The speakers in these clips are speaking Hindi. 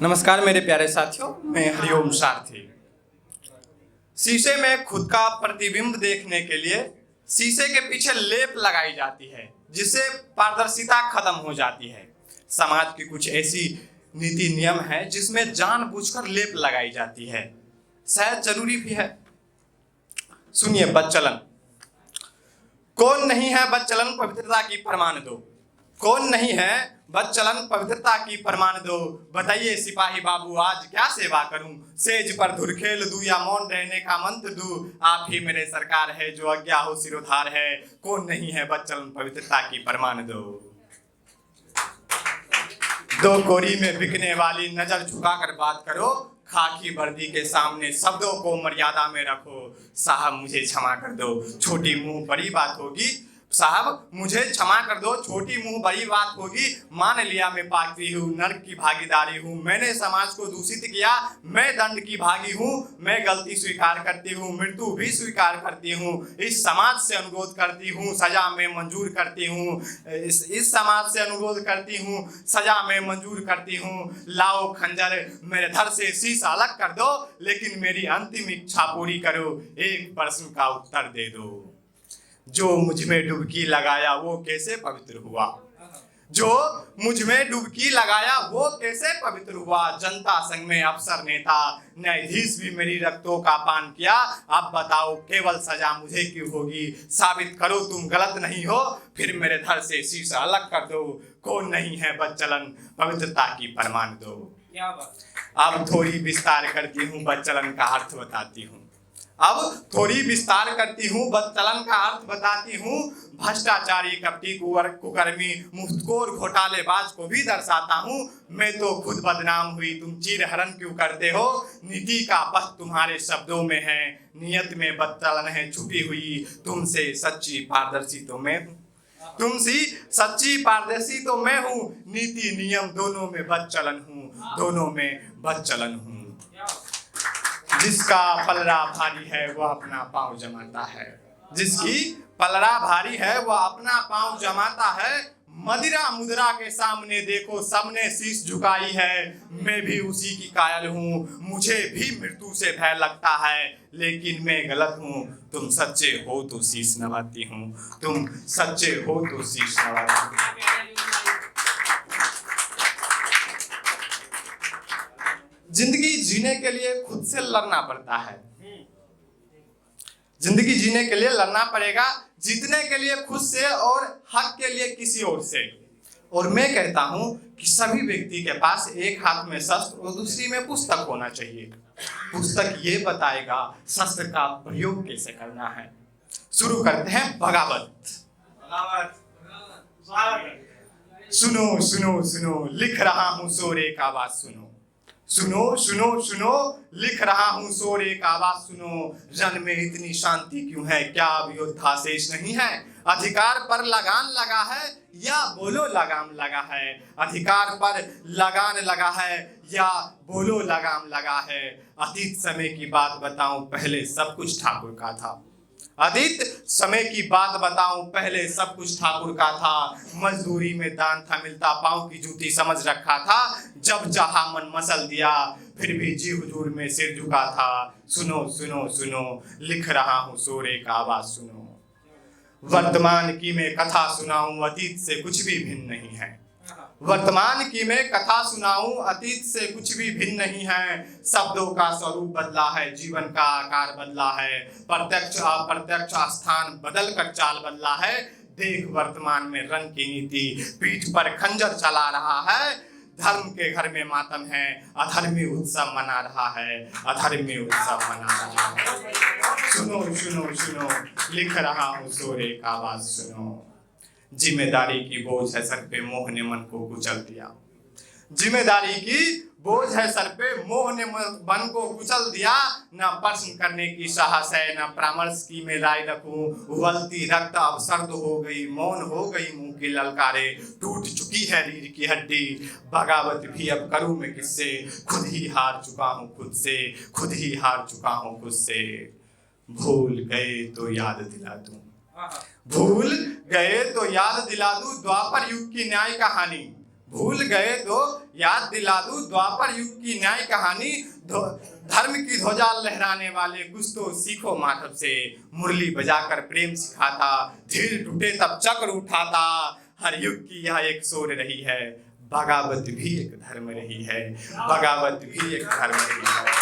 नमस्कार मेरे प्यारे साथियों, मैं हरिओम सारथी। शीशे में खुद का प्रतिबिंब देखने के लिए शीशे के पीछे लेप लगाई जाती है, जिससे पारदर्शिता खत्म हो जाती है। समाज की कुछ ऐसी नीति नियम है जिसमें जानबूझकर लेप लगाई जाती है, शायद जरूरी भी है। सुनिए, बदचलन। कौन नहीं है बदचलन, पवित्रता की प्रमाण दो। कौन नहीं है बदचलन, पवित्रता की प्रमाण दो। बताइए सिपाही बाबू, आज क्या सेवा करूं? सेज पर धुरखेल दूं या मौन रहने का मंत्र दूं? आप ही मेरे सरकार है, जो आज्ञा हो सिरोधार है। कौन नहीं है बदचलन, पवित्रता की प्रमाण दो। दो कोरी में बिकने वाली नजर झुकाकर बात करो। खाकी वर्दी के सामने शब्दों को मर्यादा में रखो। साहब मुझे क्षमा कर दो, छोटी मुंह बड़ी बात होगी। साहब मुझे क्षमा कर दो, छोटी मुंह बड़ी बात होगी। मान लिया मैं पापी हूँ, नर्क की भागीदारी हूँ। मैंने समाज को दूषित किया, मैं दंड की भागी हूँ। मैं गलती स्वीकार करती हूँ, मृत्यु भी स्वीकार करती हूँ। इस समाज से अनुरोध करती हूँ, सजा मैं मंजूर करती हूँ। इस समाज से अनुरोध करती हूँ, सजा मैं मंजूर करती हूँ। लाओ खंजर, मेरे धड़ से शीशा अलग कर दो, लेकिन मेरी अंतिम इच्छा पूरी करो। एक प्रश्न का उत्तर दे दो। जो मुझ में डुबकी लगाया वो कैसे पवित्र हुआ? जो मुझ में डुबकी लगाया वो कैसे पवित्र हुआ? जनता संघ में अफसर नेता न्यायाधीश भी मेरी रक्तों का पान किया। अब बताओ केवल सजा मुझे क्यों होगी? साबित करो तुम गलत नहीं हो, फिर मेरे धड़ से शीशा अलग कर दो। कौन नहीं है बदचलन, पवित्रता की प्रमाण दो। अब थोड़ी विस्तार करती हूँ, बदचलन का अर्थ बताती हूँ। अब थोड़ी विस्तार करती हूँ, बदचलन का अर्थ बताती हूँ। भ्रष्टाचारी, कपटी, कुकर्मी, मुफ्तखोर, घोटालेबाज को भी दर्शाता हूँ। मैं तो खुद बदनाम हुई, तुम चीरहरण क्यों करते हो? नीति का पथ तुम्हारे शब्दों में है, नियत में बदचलन है छुपी हुई। तुमसे सच्ची पारदर्शी तो मैं हूँ, तुमसी सच्ची पारदर्शी तो मैं हूँ। नीति नियम दोनों में बदचलन हूँ, दोनों में बदचलन हूँ। जिसका पलड़ा भारी है वह अपना पांव जमाता है। जिसकी पलड़ा भारी है वह अपना पांव जमाता है। मदिरा मुद्रा के सामने देखो, सबने शीश झुकाई है। मैं भी उसी की कायल हूँ, मुझे भी मृत्यु से भय लगता है, लेकिन मैं गलत हूँ। तुम सच्चे हो तो शीश नवाती हूँ, तुम सच्चे हो तो शीश नवाती हूँ। जिंदगी जीने के लिए खुद से लड़ना पड़ता है। जिंदगी जीने के लिए लड़ना पड़ेगा, जीतने के लिए खुद से और हक के लिए किसी और से। और मैं कहता हूं कि सभी व्यक्ति के पास एक हाथ में शस्त्र और दूसरी में पुस्तक होना चाहिए। पुस्तक ये बताएगा शस्त्र का प्रयोग कैसे करना है। शुरू करते हैं बगावत। सुनो सुनो सुनो, लिख रहा हूं शोर एक आवाज सुनो। सुनो सुनो सुनो, लिख रहा हूं शोर एक आवाज सुनो। रन में इतनी शांति क्यों है, क्या अब योद्धा शेष नहीं है? अधिकार पर लगान लगा है या बोलो लगाम लगा है? अधिकार पर लगान लगा है या बोलो लगाम लगा है? अतीत समय की बात बताऊं, पहले सब कुछ ठाकुर का था। अतीत समय की बात बताऊं, पहले सब कुछ ठाकुर का था। मजदूरी में दान था मिलता, पांव की जूती समझ रखा था। जब चाहा मन मसल दिया, फिर भी जी हुजूर में सिर झुका था। सुनो सुनो सुनो, लिख रहा हूं शोर एक आवाज सुनो। वर्तमान की मैं कथा सुनाऊं, अतीत से कुछ भी भिन्न नहीं है। वर्तमान की मैं कथा सुनाऊं, अतीत से कुछ भी भिन्न नहीं है। शब्दों का स्वरूप बदला है, जीवन का आकार बदला है। प्रत्यक्ष अप्रत्यक्ष स्थान बदल कर चाल बदला है। देख वर्तमान में रंग की नीति पीठ पर खंजर चला रहा है। धर्म के घर में मातम है, अधर्मी उत्सव मना रहा है। अधर्मी उत्सव मना रहा है। सुनो सुनो सुनो, लिख रहा हूँ शोर एक आवाज सुनो। जिम्मेदारी की बोझ है सर पे, मोह ने मन को कुचल दिया। जिम्मेदारी की बोझ है सर पे, मोह ने मन को कुचल दिया। न प्रश्न करने की साहस है, न परामर्श की मैं राय रखूं। उबलती रक्त अब सर्द हो गई, मौन हो गई मुंह की ललकारे। टूट चुकी है रीढ़ की हड्डी, बगावत भी अब करूं मैं किससे? खुद ही हार चुका हूं खुद से, खुद ही हार चुका हूं खुद से। भूल गए तो याद दिला दूं, भूल गए तो याद दिला दूं। द्वापर युग की न्याय कहानी, भूल गए तो याद दिला दूं द्वापर युग की न्याय कहानी। धर्म की ध्वजा लहराने वाले कुछ तो सीखो माधव से, मुरली बजाकर प्रेम सिखाता, धीर टूटे तब चक्र उठाता। हर युग की यह एक सोर रही है, बगावत भी एक धर्म रही है, बगावत भी एक धर्म रही है।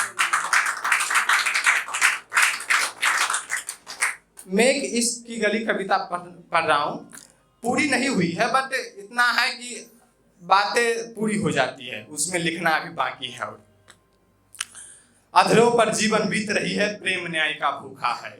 मैं एक इश्क की गली कविता पढ़ रहा हूँ, पूरी नहीं हुई है बट इतना है कि बातें पूरी हो जाती है, उसमें लिखना अभी बाकी है। अधरों पर जीवन बीत रही है, प्रेम न्याय का भूखा है।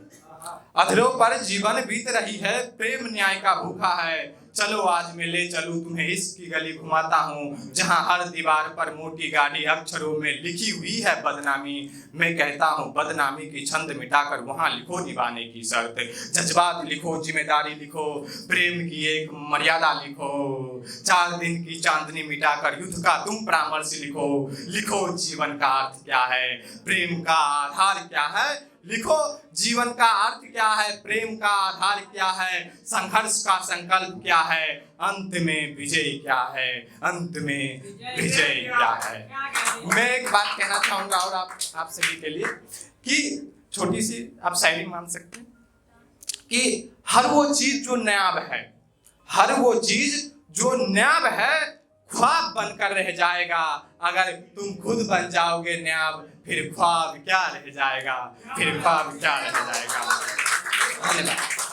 अधरों पर जीवन बीत रही है, प्रेम न्याय का भूखा है। चलो आज मैं ले चलूं तुम्हें इश्क की गली घुमाता हूँ, जहाँ हर दीवार पर मोटी गाढ़ी अक्षरों में लिखी हुई है बदनामी। मैं कहता हूँ बदनामी की छंद मिटाकर वहाँ लिखो निभाने की शर्त, जज्बात लिखो, जिम्मेदारी लिखो, प्रेम की एक मर्यादा लिखो। 4 दिन की चांदनी मिटाकर युद्ध का तुम परामर्श लिखो। लिखो जीवन का अर्थ क्या है, प्रेम का आधार क्या है। लिखो जीवन का अर्थ क्या है, प्रेम का आधार क्या है, संघर्ष का संकल्प क्या है, अंत में विजय क्या है, अंत में विजय क्या है। मैं एक बात कहना चाहूंगा और आप सभी के लिए कि छोटी सी आप शायरी मान सकते हैं कि हर वो चीज जो नायाब है, हर वो चीज जो नायाब है, ख्वाब बनकर रह जाएगा। अगर तुम खुद बन जाओगे नायाब, फिर ख्वाब क्या रह जाएगा, फिर ख्वाब क्या रह जाएगा। धन्यवाद।